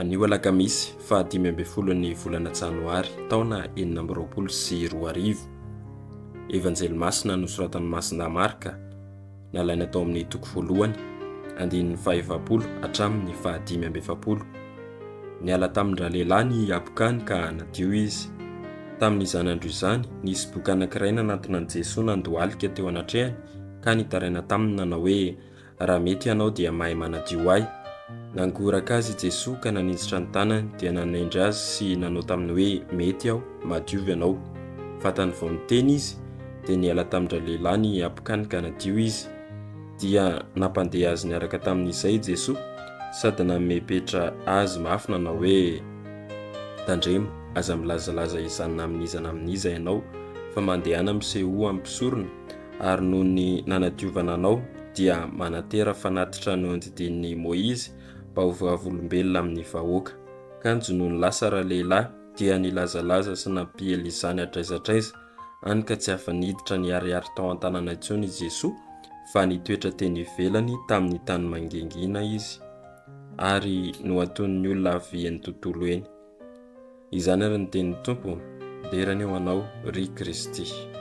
Anio Alakamisy fa 5 volana Janoary taona 2024. Evanjely Masina nosoratan'i Masina Marka, nalaina tao amin'ny 1 andin'ny 50 hatramin'ny 5. Niala tamin-dralehilahy ny habokàna ka nadio izy. Tamin'izany andro izany nisy boka anankiray nanatona Jesoa nandohalika teo anatrehany ka nitaraina taminy nanao hoe, raha mety ianao dia mahay manadio ahy. Nangoraka azy Jesoa ka nanindrotra ny tanany dia nanaindry azy sy nanao taminy hoe, mety aho, madiovy ianao. Fatany vao miteny izy dia niala tamin-dralehilahy ny habokàna ka nadio izy. Dia nampandeha azy niaraka tamin'izay Jesoa sady namepetra azy mafy nanao hoe, tandremo, aza milazalaza izany amin'iza amin'iza ianao fa mandehana miseho ampisorona, ary noho ny nanadiovana anao dia manatera fanatitra nodidian'i Moizy mba ho vavolombelona amin'ny vahoaka. Kanjo noho ny lasa raha lehilahy dia nilazalaza sy nampiely izany atraizatraiza, any ka tsy afa-niditra niariary tao an-tanàna intsony Jesoa fa nitoetra teny ivelany tamin'ny tany mangingina izy, ary nohatonin'ny olona avy ny tontolo eny. Izany ary ny tenin'ny Tompo, derany eo anao ry Kristy.